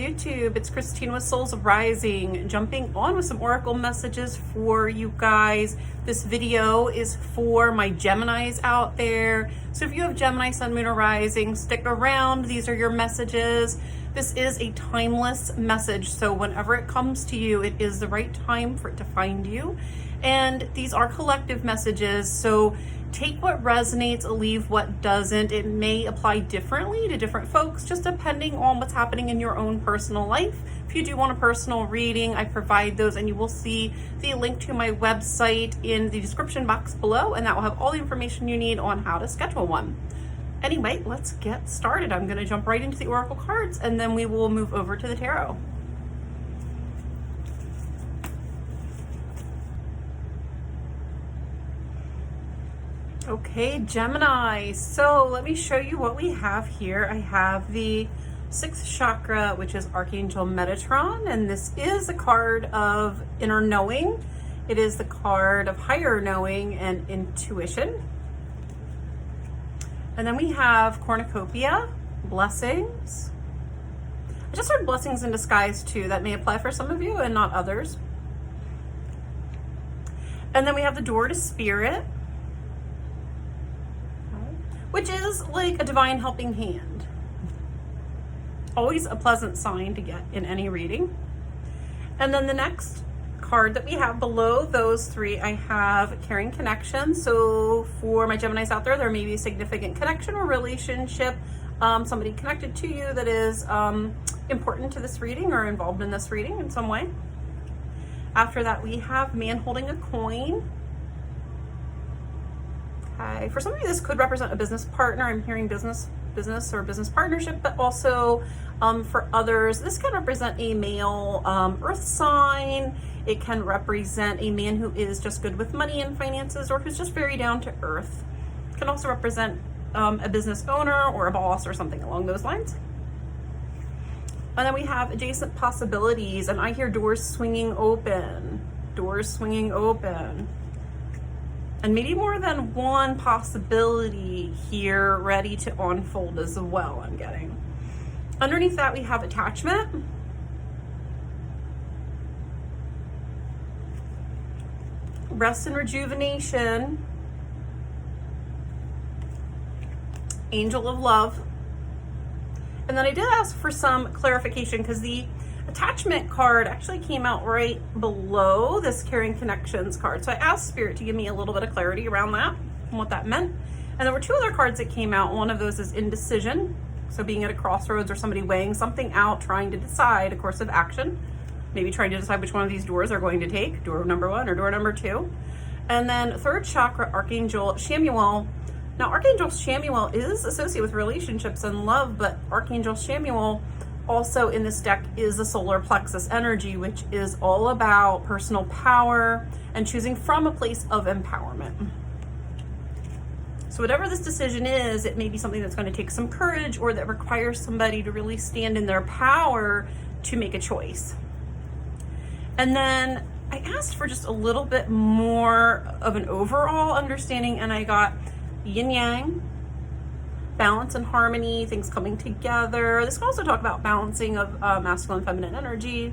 YouTube. It's Christine with Souls Rising, jumping on with some Oracle messages for you guys. This video is for my Geminis out there. So if you have Gemini, Sun, Moon, or Rising, stick around. These are your messages. This is a timeless message. So whenever it comes to you, it is the right time for it to find you. And these are collective messages. So take what resonates, leave what doesn't. It may apply differently to different folks, just depending on what's happening in your own personal life. If you do want a personal reading, I provide those, and you will see the link to my website in the description box below, and that will have all the information you need on how to schedule one. Anyway, let's get started. I'm going to jump right into the Oracle cards, and then we will move over to the tarot. Okay, Gemini, so let me show you what we have here. I have the 6th chakra, which is Archangel Metatron, and this is a card of inner knowing. It is the card of higher knowing and intuition. And then we have Cornucopia, blessings. I just heard blessings in disguise too. That may apply for some of you and not others. And then we have the door to spirit, which is like a divine helping hand. Always a pleasant sign to get in any reading. And then the next card that we have below those three, I have Caring Connection. So for my Geminis out there may be a significant connection or relationship, somebody connected to you that is important to this reading or involved in this reading in some way. After that, we have Man Holding a Coin. Okay. For some of you, this could represent a business partner. I'm hearing business or business partnership, but also for others, this can represent a male earth sign. It can represent a man who is just good with money and finances, or who's just very down to earth. It can also represent a business owner or a boss or something along those lines. And then we have adjacent possibilities, and I hear doors swinging open, doors swinging open. And maybe more than one possibility here ready to unfold as well, I'm getting. Underneath that, we have attachment. Rest and rejuvenation. Angel of love. And then I did ask for some clarification because the attachment card actually came out right below this Caring Connections card. So I asked Spirit to give me a little bit of clarity around that and what that meant. And there were two other cards that came out. One of those is indecision. So being at a crossroads or somebody weighing something out, trying to decide a course of action, maybe trying to decide which one of these doors they're going to take, door number 1 or door number 2. And then 3rd chakra, Archangel Chamuel. Now, Archangel Chamuel is associated with relationships and love, but Archangel Chamuel also in this deck is the solar plexus energy, which is all about personal power and choosing from a place of empowerment. So whatever this decision is, it may be something that's going to take some courage or that requires somebody to really stand in their power to make a choice. And then I asked for just a little bit more of an overall understanding, and I got yin yang, balance and harmony, things coming together. This can also talk about balancing of masculine and feminine energy.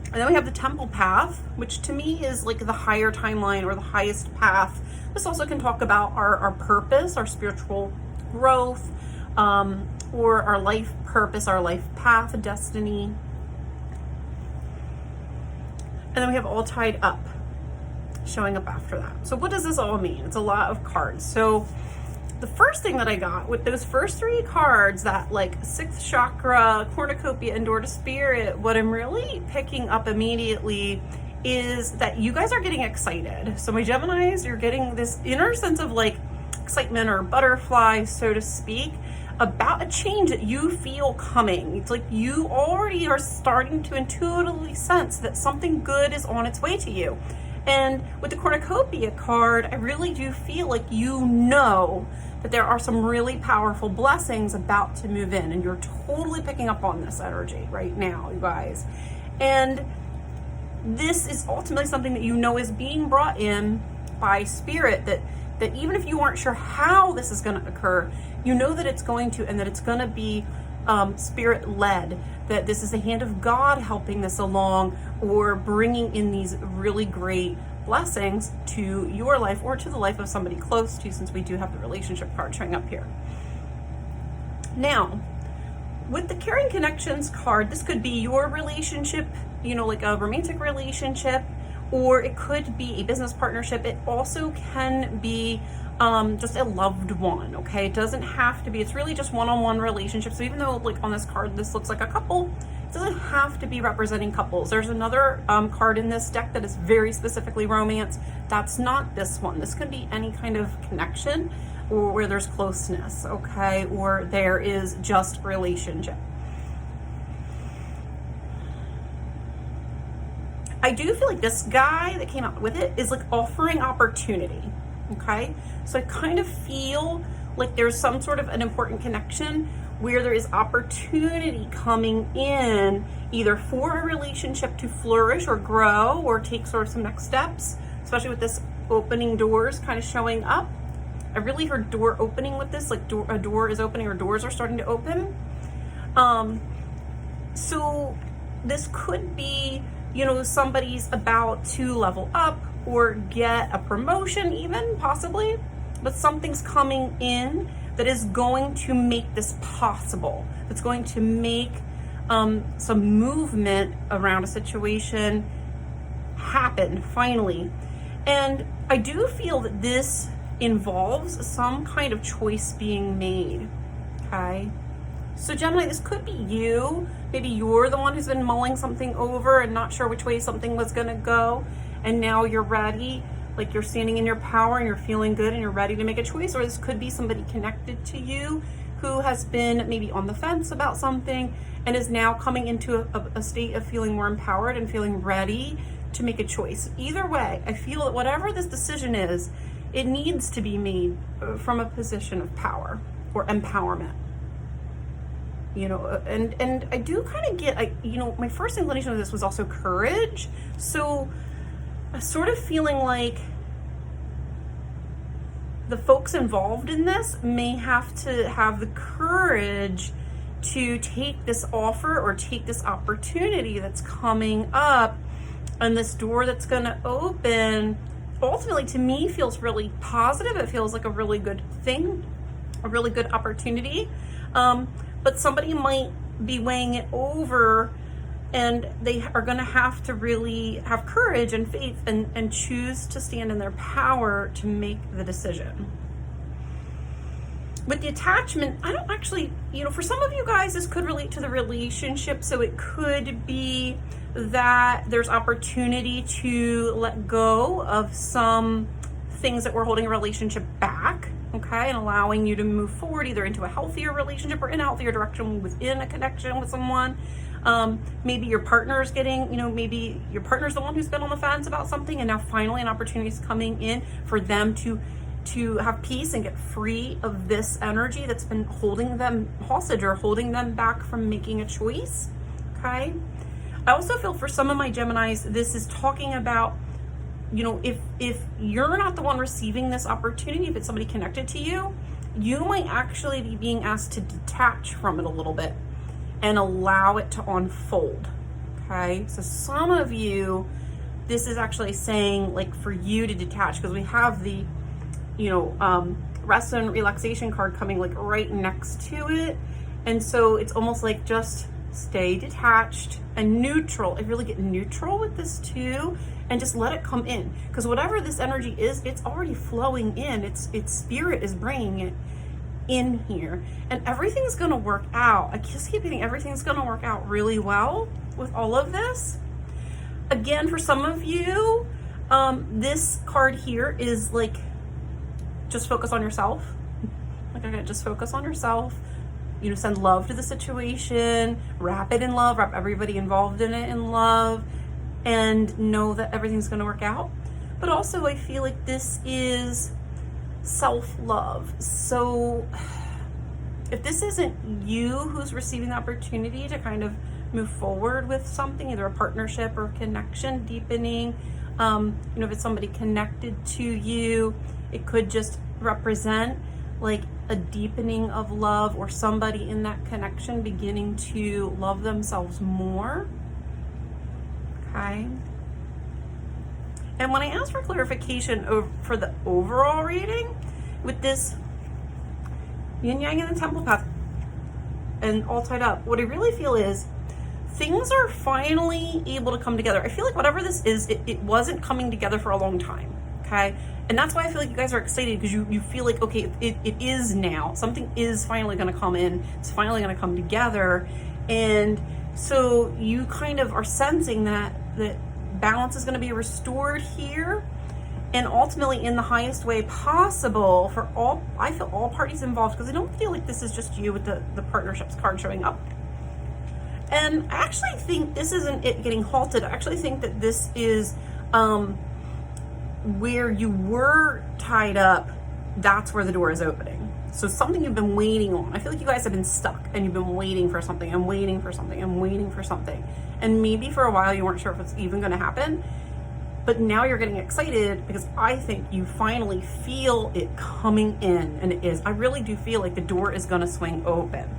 And then we have the temple path, which to me is like the higher timeline or the highest path. This also can talk about our purpose, our spiritual growth, or our life purpose, our life path, destiny. And then we have all tied up, showing up after that. So what does this all mean? It's a lot of cards. So the first thing that I got with those first 3 cards, that like 6th chakra, cornucopia, and door to spirit, what I'm really picking up immediately is that you guys are getting excited. So my Geminis, you're getting this inner sense of like excitement or butterfly, so to speak, about a change that you feel coming. It's like you already are starting to intuitively sense that something good is on its way to you. And with the cornucopia card, I really do feel like you know that there are some really powerful blessings about to move in, and you're totally picking up on this energy right now, you guys. And this is ultimately something that you know is being brought in by spirit, that even if you aren't sure how this is going to occur, you know that it's going to, and that it's going to be spirit led, that this is the hand of God helping this along, or bringing in these really great blessings to your life or to the life of somebody close to you, since we do have the relationship card showing up here. Now, with the Caring Connections card, this could be your relationship, you know, like a romantic relationship, or it could be a business partnership. It also can be just a loved one, okay? It doesn't have to be, it's really just one-on-one relationship. So even though like on this card, this looks like a couple, it doesn't have to be representing couples. There's another card in this deck that is very specifically romance. That's not this one. This could be any kind of connection, or where there's closeness, okay? Or there is just relationship. I do feel like this guy that came out with it is like offering opportunity, okay? So I kind of feel like there's some sort of an important connection where there is opportunity coming in, either for a relationship to flourish or grow or take sort of some next steps, especially with this opening doors kind of showing up. I really heard door opening with this, like a door is opening or doors are starting to open. So this could be, you know, somebody's about to level up or get a promotion even, possibly, but something's coming in that is going to make this possible. It's going to make some movement around a situation happen finally. And I do feel that this involves some kind of choice being made, okay? So Gemini, this could be you. Maybe you're the one who's been mulling something over and not sure which way something was gonna go, and now you're ready, like you're standing in your power and you're feeling good and you're ready to make a choice. Or this could be somebody connected to you who has been maybe on the fence about something and is now coming into a state of feeling more empowered and feeling ready to make a choice. Either way, I feel that whatever this decision is, it needs to be made from a position of power or empowerment. You know, and I do kind of get, you know, my first inclination of this was also courage. So I'm sort of feeling like the folks involved in this may have to have the courage to take this offer or take this opportunity that's coming up, and this door that's going to open ultimately to me feels really positive. It feels like a really good thing, a really good opportunity. But somebody might be weighing it over, and they are going to have to really have courage and faith and choose to stand in their power to make the decision. With the attachment, I don't actually, you know, for some of you guys, this could relate to the relationship. So it could be that there's opportunity to let go of some things that were holding a relationship back, okay, and allowing you to move forward either into a healthier relationship or in a healthier direction within a connection with someone. Maybe your partner's getting, you know, maybe your partner's the one who's been on the fence about something, and now finally an opportunity is coming in for them to have peace and get free of this energy that's been holding them hostage or holding them back from making a choice, okay? I also feel for some of my Geminis, this is talking about, you know, if you're not the one receiving this opportunity, if it's somebody connected to you, you might actually be being asked to detach from it a little bit and allow it to unfold, okay? So some of you, this is actually saying like for you to detach, because we have the, you know, rest and relaxation card coming like right next to it. And so it's almost like just stay detached and neutral. I really get neutral with this too, and just let it come in, because whatever this energy is, it's already flowing in. Its spirit is bringing it in here, and everything's going to work out. I just keep getting everything's going to work out really well with all of this. Again, for some of you, this card here is like, just focus on yourself. Like, okay, just focus on yourself. You know, send love to the situation, wrap it in love, wrap everybody involved in it in love, and know that everything's going to work out. But also, I feel like this is self-love. So if this isn't you who's receiving the opportunity to kind of move forward with something, either a partnership or a connection deepening, you know, if it's somebody connected to you, it could just represent like a deepening of love, or somebody in that connection beginning to love themselves more. Okay. And when I asked for clarification for the overall reading, with this yin yang in the temple path and all tied up, what I really feel is things are finally able to come together. I feel like whatever this is, it wasn't coming together for a long time. Okay. And that's why I feel like you guys are excited, because you feel like, okay, it is now. Something is finally going to come in. It's finally going to come together. And so you kind of are sensing that balance is going to be restored here, and ultimately in the highest way possible for all, I feel, all parties involved, because I don't feel like this is just you with the partnerships card showing up. And I actually think this isn't it getting halted. I actually think that this is where you were tied up, that's where the door is opening. So something you've been waiting on. I feel like you guys have been stuck and you've been waiting for something and waiting for something and waiting for something. And maybe for a while you weren't sure if it's even going to happen, but now you're getting excited because I think you finally feel it coming in, and it is. I really do feel like the door is going to swing open.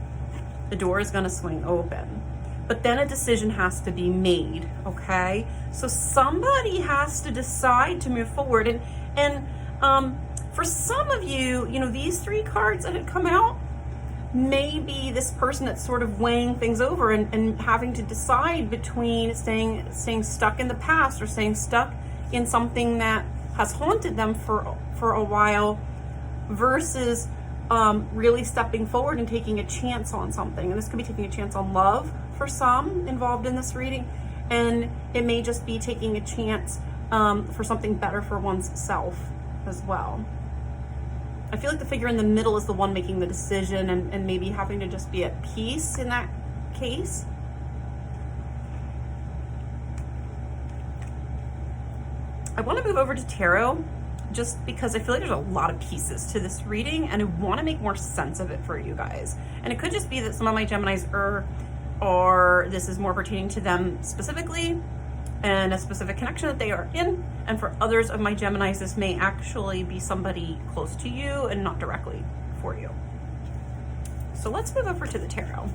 The door is going to swing open. But then a decision has to be made, okay? So somebody has to decide to move forward. And for some of you, you know, these three cards that had come out, maybe this person that's sort of weighing things over and having to decide between staying stuck in the past or staying stuck in something that has haunted them for a while, versus really stepping forward and taking a chance on something. And this could be taking a chance on love for some involved in this reading, and it may just be taking a chance for something better for one's self as well. I feel like the figure in the middle is the one making the decision, and maybe having to just be at peace in that case. I want to move over to tarot, just because I feel like there's a lot of pieces to this reading, and I want to make more sense of it for you guys. And it could just be that some of my Geminis or this is more pertaining to them specifically and a specific connection that they are in. And for others of my Geminis, this may actually be somebody close to you and not directly for you. So let's move over to the tarot.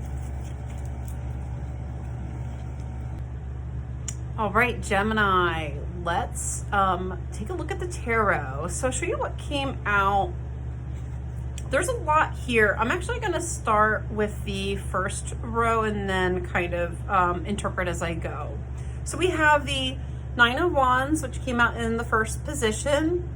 All right, Gemini, let's take a look at the tarot. So I'll show you what came out. There's a lot here. I'm actually going to start with the first row and then kind of interpret as I go. So we have the Nine of Wands, which came out in the first position.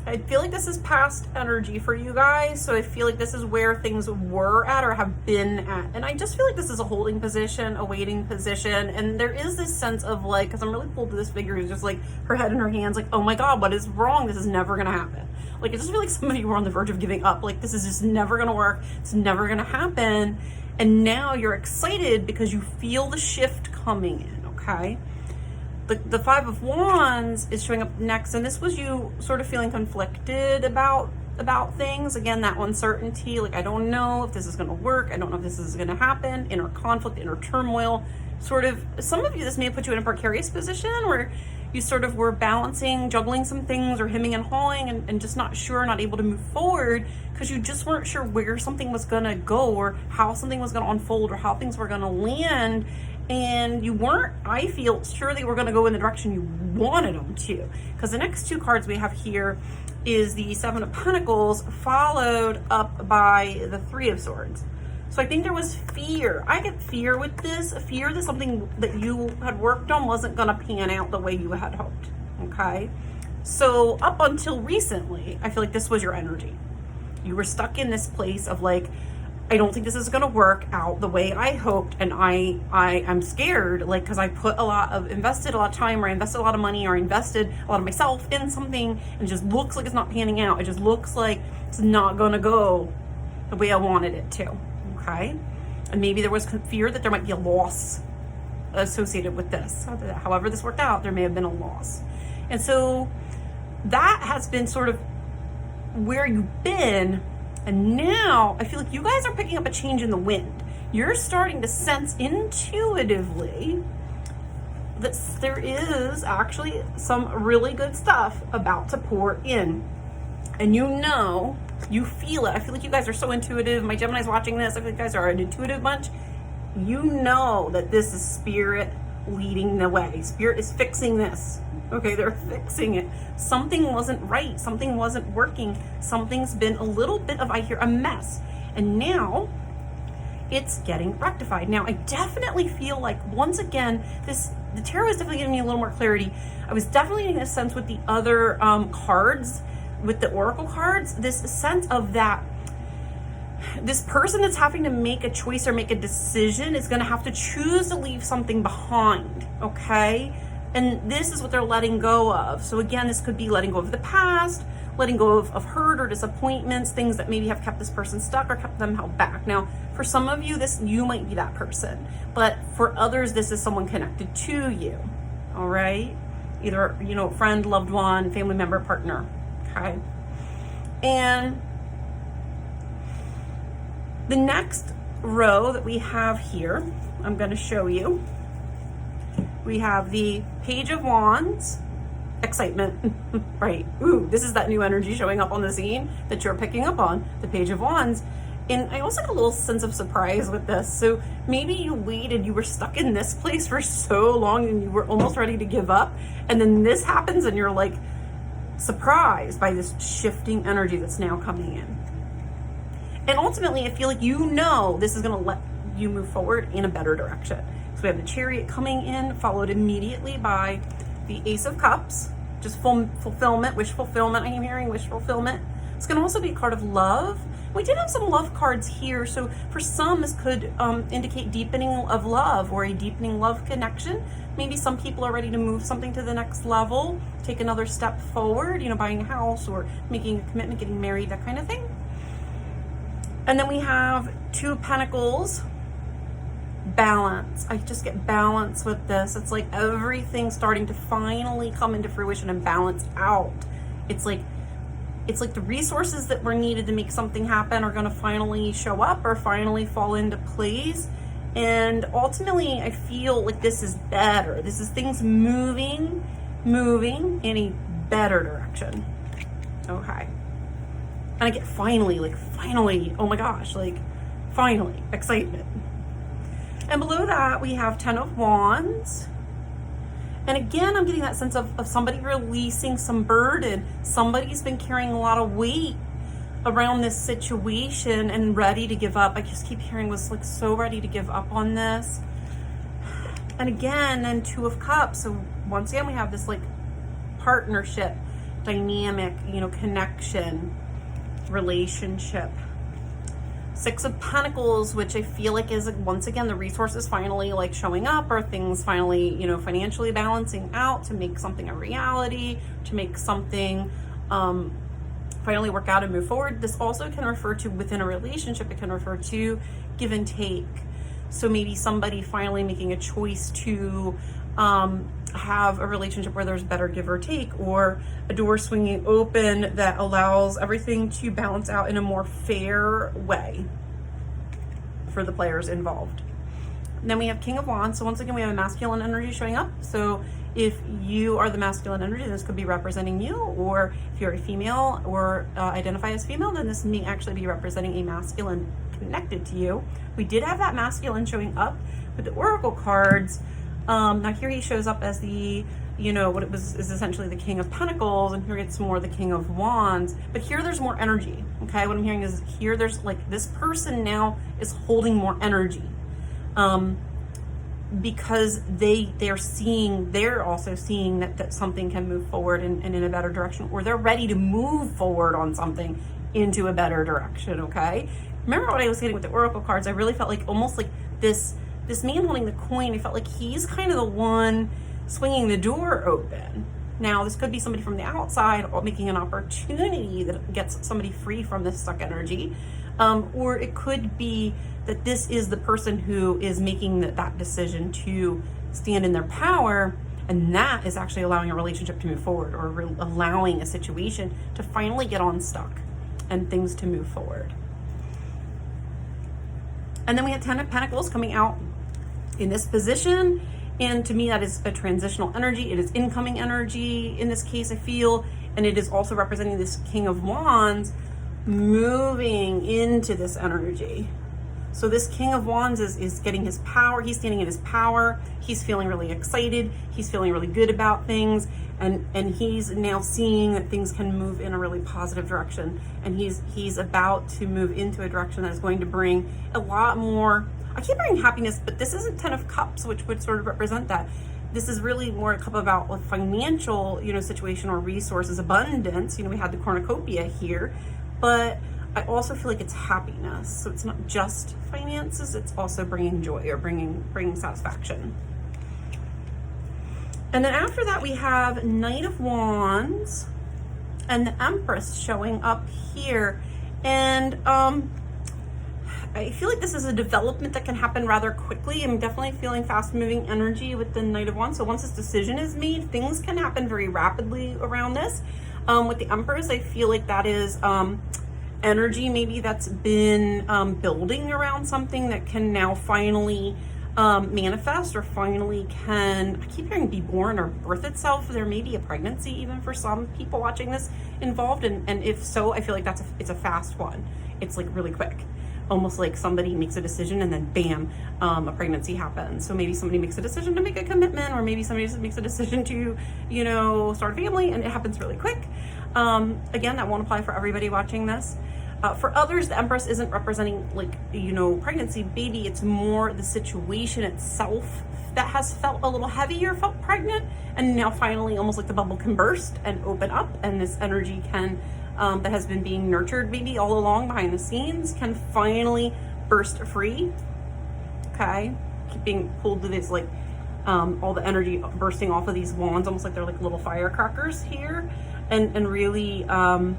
I feel like this is past energy for you guys. So I feel like this is where things were at or have been at. And I just feel like this is a holding position, a waiting position. And there is this sense of like, because I'm really pulled to this figure who's just like her head in her hands, like, oh my God, what is wrong? This is never going to happen. Like, I just feel like some of you were on the verge of giving up. Like, this is just never going to work. It's never going to happen. And now you're excited because you feel the shift coming in, okay? The Five of Wands is showing up next, and this was you sort of feeling conflicted about things. Again, that uncertainty, like, I don't know if this is going to work. I don't know if this is going to happen. Inner conflict, inner turmoil. Sort of, some of you, this may have put you in a precarious position where you sort of were balancing, juggling some things, or hemming and hawing, and just not sure, not able to move forward because you just weren't sure where something was going to go, or how something was going to unfold, or how things were going to land. And you weren't, I feel, sure they were going to go in the direction you wanted them to. Because the next two cards we have here is the Seven of Pentacles, followed up by the Three of Swords. So I think there was fear. I get fear with this, a fear that something that you had worked on wasn't going to pan out the way you had hoped. Okay? So up until recently, I feel like this was your energy. You were stuck in this place of like, I don't think this is going to work out the way I hoped, and I'm scared, like, because I invested a lot of time, or I invested a lot of money, or I invested a lot of myself in something, and it just looks like it's not panning out. It just looks like it's not going to go the way I wanted it to, okay? And maybe there was fear that there might be a loss associated with this. However this worked out, there may have been a loss. And so that has been sort of where you've been. And now I feel like you guys are picking up a change in the wind. You're starting to sense intuitively that there is actually some really good stuff about to pour in. And you feel it. I feel like you guys are so intuitive. My Gemini's watching this. I feel like you guys are an intuitive bunch. You know that this is spirit leading the way. Spirit is fixing this. Okay, they're fixing it. Something wasn't right. Something wasn't working. Something's been a little bit of, I hear, a mess. And now it's getting rectified. Now, I definitely feel like, once again, the tarot is definitely giving me a little more clarity. I was definitely getting a sense with the other cards, with the Oracle cards, this sense of that this person that's having to make a choice or make a decision is going to have to choose to leave something behind, okay? And this is what they're letting go of. So again, this could be letting go of the past, letting go of hurt or disappointments, things that maybe have kept this person stuck or kept them held back. Now, for some of you, you might be that person, but for others, this is someone connected to you, all right? Either, friend, loved one, family member, partner, okay? And the next row that we have here, I'm going to show you. We have the Page of Wands, excitement, right? Ooh, this is that new energy showing up on the scene that you're picking up on, the Page of Wands. And I also got a little sense of surprise with this. So maybe you waited, you were stuck in this place for so long and you were almost ready to give up. And then this happens and you're like surprised by this shifting energy that's now coming in. And ultimately, I feel like this is going to let you move forward in a better direction. So we have the Chariot coming in, followed immediately by the Ace of Cups, just fulfillment, wish fulfillment. I am hearing wish fulfillment. It's going to also be a card of love. We did have some love cards here. So for some, this could indicate deepening of love or a deepening love connection. Maybe some people are ready to move something to the next level, take another step forward, buying a house or making a commitment, getting married, that kind of thing. And then we have Two of Pentacles, balance. I just get balance with this. It's like everything starting to finally come into fruition and balance out. It's like the resources that were needed to make something happen are going to finally show up or finally fall into place. And ultimately, I feel like this is better. This is things moving in a better direction. Okay. And I get finally, oh my gosh, finally, excitement. And below that, we have 10 of Wands. And again, I'm getting that sense of somebody releasing some burden. Somebody's been carrying a lot of weight around this situation and ready to give up. I just keep hearing was so ready to give up on this. And again, then Two of Cups. So once again, we have this partnership, dynamic, connection, relationship. Six of Pentacles, which I feel like is once again the resources finally showing up, or things finally financially balancing out to make something a reality, to make something finally work out and move forward. This also can refer to within a relationship. It can refer to give and take. So maybe somebody finally making a choice to have a relationship where there's better give or take, or a door swinging open that allows everything to balance out in a more fair way for the players involved. And then we have King of Wands. So once again, we have a masculine energy showing up. So if you are the masculine energy, this could be representing you, or if you're a female or identify as female, then this may actually be representing a masculine connected to you. We did have that masculine showing up with the Oracle cards. Now here he shows up as the, what is essentially the King of Pentacles, and here it's more the King of Wands. But here there's more energy, okay? What I'm hearing is here there's this person now is holding more energy. Because they're also seeing that something can move forward and in a better direction, or they're ready to move forward on something into a better direction, okay? Remember what I was getting with the Oracle cards? I really felt almost like this man holding the coin, I felt like he's kind of the one swinging the door open. Now, this could be somebody from the outside or making an opportunity that gets somebody free from this stuck energy. Or it could be that this is the person who is making that decision to stand in their power, and that is actually allowing a relationship to move forward, or allowing a situation to finally get unstuck and things to move forward. And then we have 10 of Pentacles coming out in this position. And to me, that is a transitional energy. It is incoming energy. In this case, I feel And it is also representing this King of Wands moving into this energy. So this King of Wands is getting his power. He's standing in his power. He's feeling really excited. He's feeling really good about things. And he's now seeing that things can move in a really positive direction. And he's about to move into a direction that is going to bring a lot more, I keep hearing happiness, but this isn't 10 of Cups, which would sort of represent that. This is really more a cup about a financial, situation or resources, abundance. We had the cornucopia here, but I also feel like it's happiness. So it's not just finances, it's also bringing joy or bringing satisfaction. And then after that, we have Knight of Wands and the Empress showing up here. And I feel like this is a development that can happen rather quickly. I'm definitely feeling fast moving energy with the Knight of Wands. So once this decision is made, things can happen very rapidly around this. With the Empress, I feel like that is energy maybe that's been building around something that can now finally manifest, or finally can, I keep hearing be born or birth itself. There may be a pregnancy even for some people watching this involved, and if so, I feel like it's a fast one. It's like really quick, almost like somebody makes a decision and then bam, a pregnancy happens. So maybe somebody makes a decision to make a commitment, or maybe somebody just makes a decision to start a family, and it happens really quick. Again, that won't apply for everybody watching this. For others, the Empress isn't representing pregnancy, baby. It's more the situation itself that has felt a little heavy or felt pregnant, and now finally almost like the bubble can burst and open up, and this energy can that has been being nurtured maybe all along behind the scenes can finally burst free. Okay, keep being pulled to this all the energy bursting off of these wands, almost like they're like little firecrackers here, and really I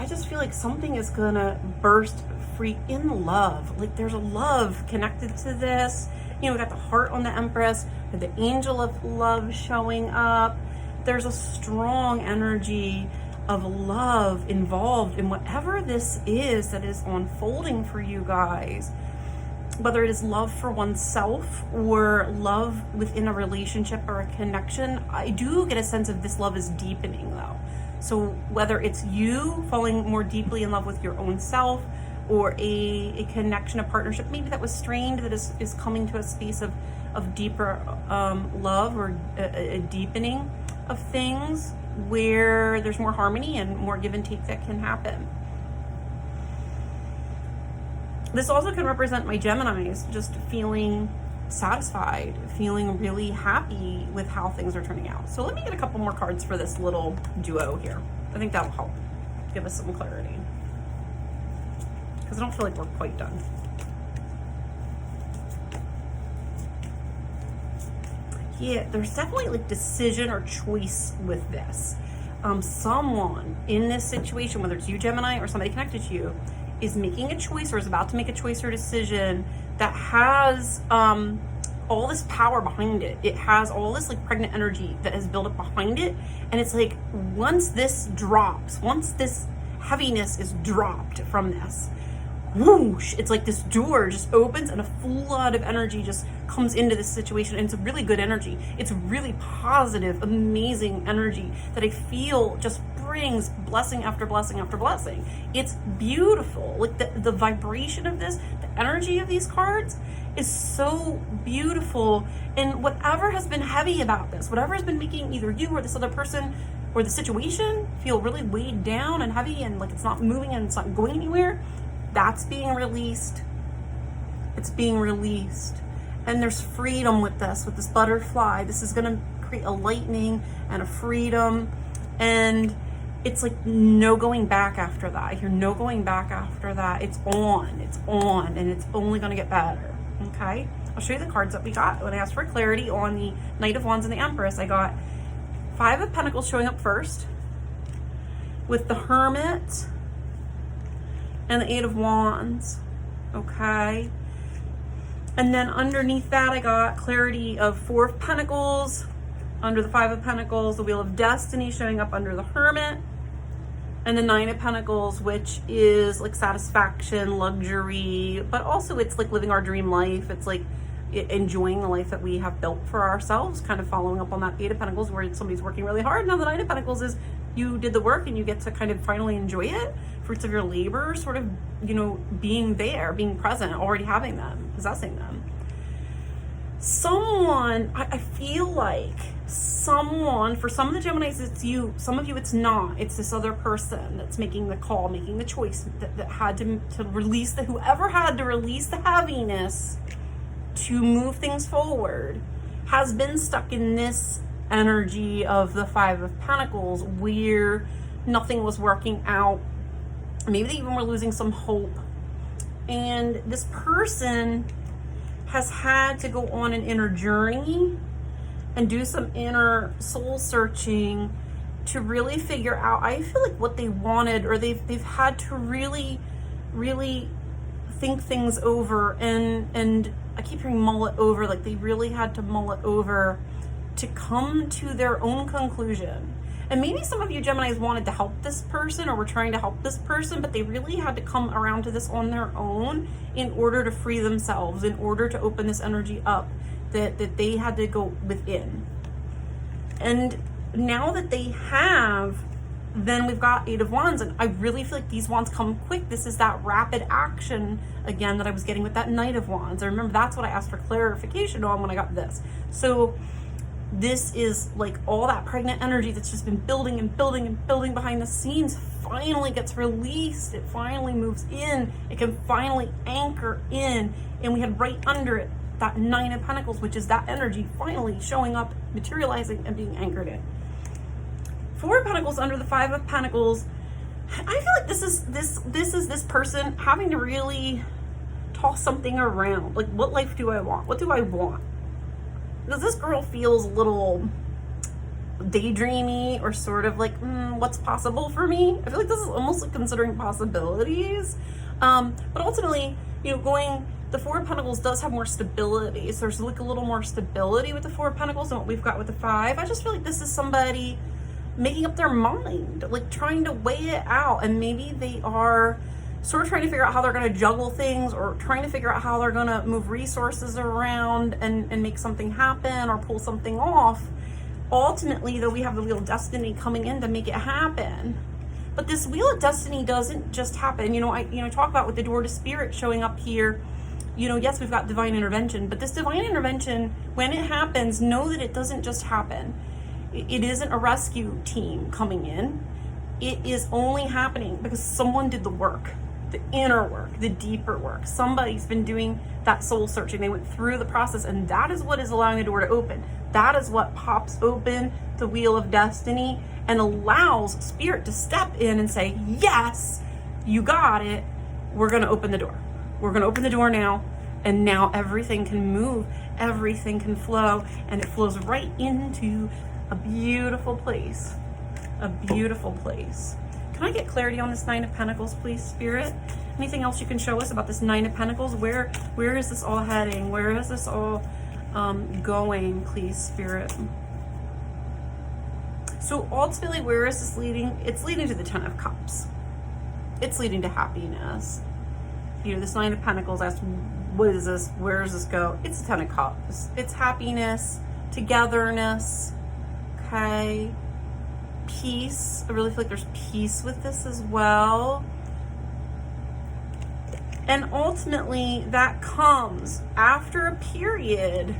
just feel like something is gonna burst free in love. Like there's a love connected to this. We got the heart on the Empress, the angel of love showing up. There's a strong energy of love involved in whatever this is that is unfolding for you guys. Whether it is love for oneself or love within a relationship or a connection, I do get a sense of this love is deepening though. So whether it's you falling more deeply in love with your own self, or a connection, a partnership maybe that was strained, that is coming to a space of deeper love, or a deepening of things where there's more harmony and more give and take that can happen. This also can represent my Geminis just feeling satisfied, feeling really happy with how things are turning out. So let me get a couple more cards for this little duo here. I think that'll help give us some clarity, because I don't feel like we're quite done. Yeah, there's definitely like decision or choice with this. Someone in this situation, whether it's you, Gemini, or somebody connected to you, is making a choice or is about to make a choice or decision that has all this power behind it. It has all this like pregnant energy that has built up behind it. And it's like, once this drops, once this heaviness is dropped from this, whoosh, it's like this door just opens and a flood of energy just comes into this situation. And it's a really good energy. It's really positive, amazing energy that I feel just brings blessing after blessing after blessing. It's beautiful. Like the vibration of this, the energy of these cards is so beautiful. And whatever has been heavy about this, whatever has been making either you or this other person or the situation feel really weighed down and heavy and like it's not moving and it's not going anywhere, that's being released. It's being released. And there's freedom with this butterfly. This is going to create a lightning and a freedom. And it's like no going back after that. I hear no going back after that. It's on, and it's only going to get better. Okay? I'll show you the cards that we got. When I asked for clarity on the Knight of Wands and the Empress, I got 5 of Pentacles showing up first, with the Hermit and the 8 of Wands. Okay? And then underneath that, I got clarity of 4 of Pentacles under the 5 of Pentacles, the Wheel of Destiny showing up under the Hermit, and the 9 of Pentacles, which is like satisfaction, luxury, but also it's like living our dream life. It's like enjoying the life that we have built for ourselves, kind of following up on that Eight of Pentacles where somebody's working really hard. Now the Nine of Pentacles is you did the work and you get to kind of finally enjoy it, fruits of your labor, sort of, you know, being there, being present, already having them, possessing them. Someone, I feel like someone, for some of the Geminis, it's you, some of you it's not, it's this other person that's making the call, making the choice, that had to release whoever had to release the heaviness to move things forward, has been stuck in this energy of the Five of Pentacles where nothing was working out. Maybe they even were losing some hope. And this person has had to go on an inner journey and do some inner soul searching to really figure out, I feel like, what they wanted, or they've had to really, really think things over, and I keep hearing mull it over, like they really had to mull it over to come to their own conclusion. And maybe some of you Geminis wanted to help this person or were trying to help this person, but they really had to come around to this on their own in order to free themselves, in order to open this energy up, that they had to go within. And now that they have, then we've got Eight of Wands, and I really feel like these wands come quick. This is that rapid action again that I was getting with that Knight of Wands. I remember that's what I asked for clarification on when I got this. So this is like all that pregnant energy that's just been building and building and building behind the scenes finally gets released. It finally moves in. It can finally anchor in. And we had right under it that Nine of Pentacles, which is that energy finally showing up, materializing, and being anchored in. Four of Pentacles under the Five of Pentacles. I feel like this is this person having to really toss something around. Like, what life do I want? What do I want? Because this girl feels a little daydreamy, or sort of like, what's possible for me? I feel like this is almost like considering possibilities. But ultimately, you know, the Four of Pentacles does have more stability. So there's like a little more stability with the Four of Pentacles than what we've got with the Five. I just feel like this is somebody making up their mind, like trying to weigh it out. And maybe they are sort of trying to figure out how they're going to juggle things, or trying to figure out how they're going to move resources around and make something happen or pull something off. Ultimately, though, we have the Wheel of Destiny coming in to make it happen. But this Wheel of Destiny doesn't just happen. You know, I talk about with the Door to Spirit showing up here. You know, yes, we've got divine intervention, but this divine intervention, when it happens, know that it doesn't just happen. It isn't a rescue team coming in. It is only happening because someone did the work, the inner work, the deeper work. Somebody's been doing that soul searching. They went through the process, and that is what is allowing the door to open. That is what pops open the Wheel of Destiny and allows Spirit to step in and say, yes, you got it. We're going to open the door. We're going to open the door now. And now everything can move, everything can flow, and it flows right into a beautiful place. A beautiful place. Can I get clarity on this Nine of Pentacles, please, Spirit? Anything else you can show us about this Nine of Pentacles? Where is this all heading? Where is this all going, please, Spirit? So ultimately, where is this leading? It's leading to the Ten of Cups. It's leading to happiness. You know, this Nine of Pentacles asks, what is this? Where does this go? It's the Ten of Cups. It's happiness, togetherness, okay? Peace. I really feel like there's peace with this as well. And ultimately, that comes after a period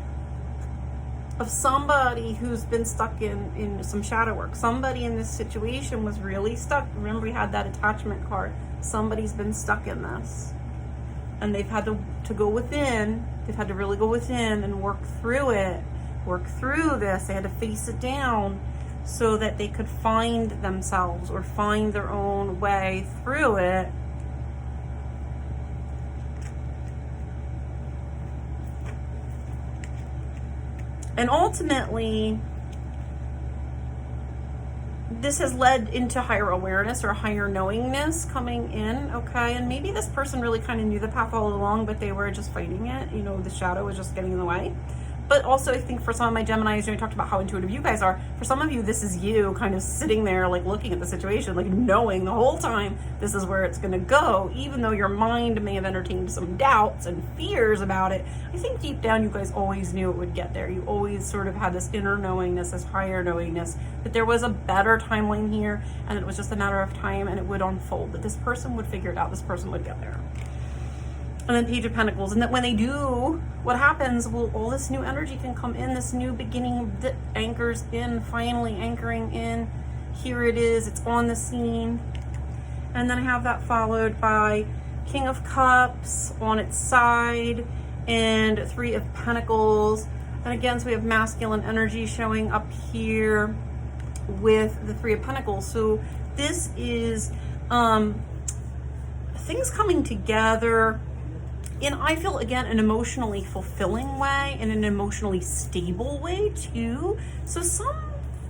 of somebody who's been stuck in some shadow work. Somebody in this situation was really stuck. Remember, we had that attachment card. Somebody's been stuck in this. And they've had to go within. They've had to really go within and work through it. Work through this. They had to face it down so that they could find themselves or find their own way through it. And ultimately, this has led into higher awareness or higher knowingness coming in, okay? And maybe this person really kind of knew the path all along, but they were just fighting it. You know, the shadow was just getting in the way. But also I think for some of my Geminis, we talked about how intuitive you guys are. For some of you, this is you kind of sitting there like looking at the situation, like knowing the whole time this is where it's going to go, even though your mind may have entertained some doubts and fears about it. I think deep down you guys always knew it would get there. You always sort of had this inner knowingness, this higher knowingness, that there was a better timeline here, and it was just a matter of time, and it would unfold, that this person would figure it out, this person would get there. And then Page of Pentacles, and that when they do, what happens, well, all this new energy can come in, this new beginning that anchors in, finally anchoring in. Here it is, it's on the scene. And then I have that followed by King of Cups on its side, and Three of Pentacles. And again, so we have masculine energy showing up here with the Three of Pentacles. So this is things coming together in, I feel, again, an emotionally fulfilling way and an emotionally stable way too. So some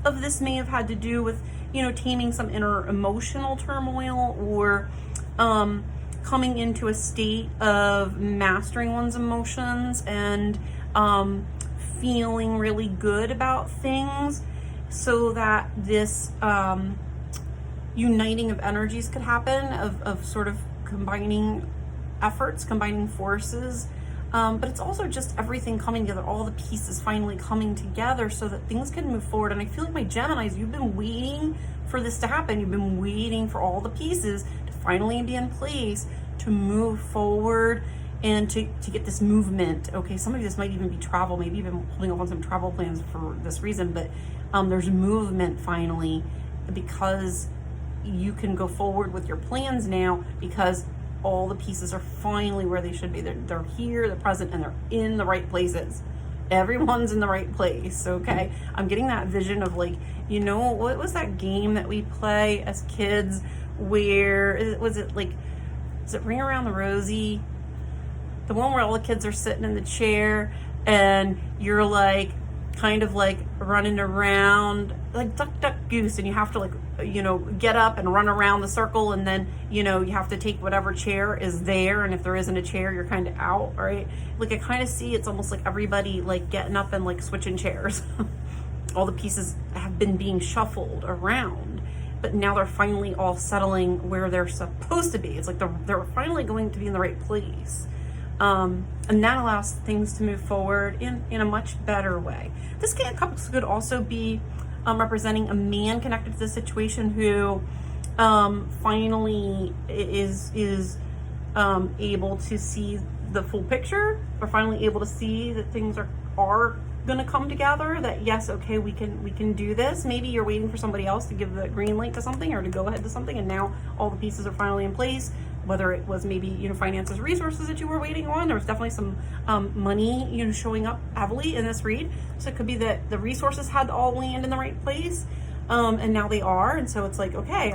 of this may have had to do with, you know, taming some inner emotional turmoil, or coming into a state of mastering one's emotions and feeling really good about things, so that this uniting of energies could happen, of sort of combining efforts, combining forces, but it's also just everything coming together, all the pieces finally coming together so that things can move forward. And I feel like my Geminis, you've been waiting for this to happen. You've been waiting for all the pieces to finally be in place to move forward and to get this movement. Okay, some of you, this might even be travel. Maybe you've been holding up on some travel plans for this reason, but there's movement finally, because you can go forward with your plans now, because all the pieces are finally where they should be. They're here, they're present, and they're in the right places. Everyone's in the right place, okay? I'm getting that vision of, like, you know, what was that game that we play as kids where, is it Ring Around the Rosie? The one where all the kids are sitting in the chair and you're like, kind of like running around like duck, duck, goose, and you have to, like, you know, get up and run around the circle, and then, you know, you have to take whatever chair is there, and if there isn't a chair, you're kind of out, right? Like, I kind of see it's almost like everybody like getting up and like switching chairs. All the pieces have been being shuffled around, but now they're finally all settling where they're supposed to be. It's like they're finally going to be in the right place. And that allows things to move forward in a much better way. This King of Cups could also be representing a man connected to the situation who finally is able to see the full picture, or finally able to see that things are going to come together, that yes, okay, we can do this. Maybe you're waiting for somebody else to give the green light to something, or to go ahead to something, and now all the pieces are finally in place. Whether it was maybe, you know, finances, resources that you were waiting on. There was definitely some money, you know, showing up heavily in this read. So it could be that the resources had to all land in the right place, and now they are. And so it's like, okay,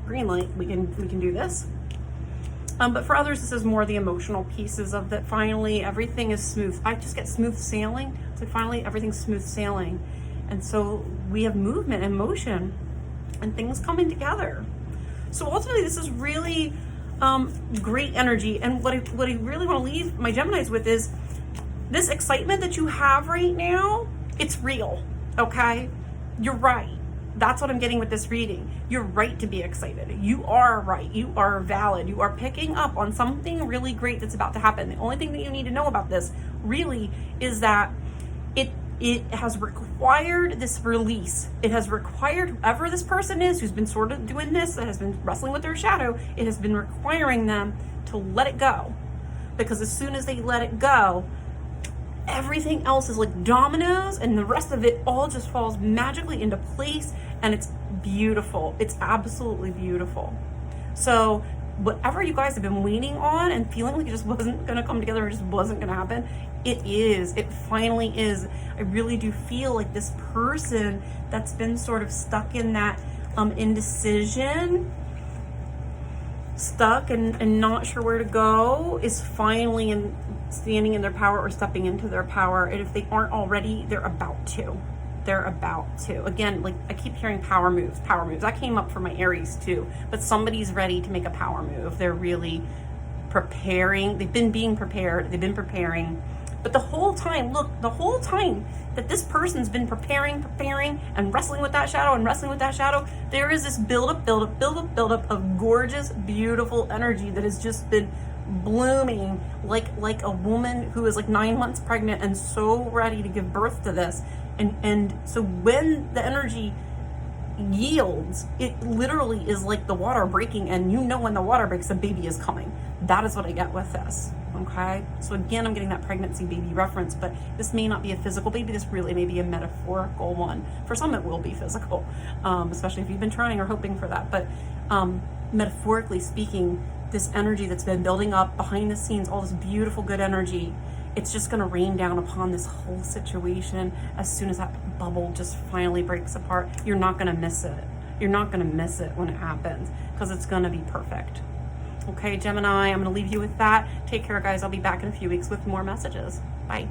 green light, we can do this. But for others, this is more the emotional pieces of that. Finally, everything is smooth. I just get smooth sailing. It's like finally everything's smooth sailing, and so we have movement and motion, and things coming together. So ultimately, this is really great energy. And what I really want to leave my Geminis with is this excitement that you have right now. It's real, okay? You're right. That's what I'm getting with this reading. You're right to be excited. You are right. You are valid. You are picking up on something really great that's about to happen. The only thing that you need to know about this really is that it has required this release. It has required whoever this person is who's been sort of doing this, that has been wrestling with their shadow, it has been requiring them to let it go. Because as soon as they let it go, everything else is like dominoes, and the rest of it all just falls magically into place, and it's beautiful. It's absolutely beautiful. So whatever you guys have been waiting on and feeling like it just wasn't going to come together, it just wasn't going to happen, it finally is. I really do feel like this person that's been sort of stuck in that indecision, stuck and not sure where to go, is finally standing in their power, or stepping into their power. And if they aren't already, they're about to. Again, like I keep hearing power moves. That came up for my Aries too. But somebody's ready to make a power move. They're really preparing. They've been being prepared. They've been preparing But the whole time, look, the whole time that this person's been preparing, and wrestling with that shadow, there is this buildup of gorgeous, beautiful energy that has just been blooming like a woman who is like 9 months pregnant and so ready to give birth to this. And so when the energy yields, it literally is like the water breaking, and you know when the water breaks, the baby is coming. That is what I get with this. Okay, so again, I'm getting that pregnancy baby reference, but this may not be a physical baby. This really may be a metaphorical one. For some, it will be physical, especially if you've been trying or hoping for that. But metaphorically speaking, this energy that's been building up behind the scenes, all this beautiful, good energy, it's just going to rain down upon this whole situation as soon as that bubble just finally breaks apart. You're not going to miss it. You're not going to miss it when it happens, because it's going to be perfect. Okay, Gemini, I'm going to leave you with that. Take care, guys. I'll be back in a few weeks with more messages. Bye.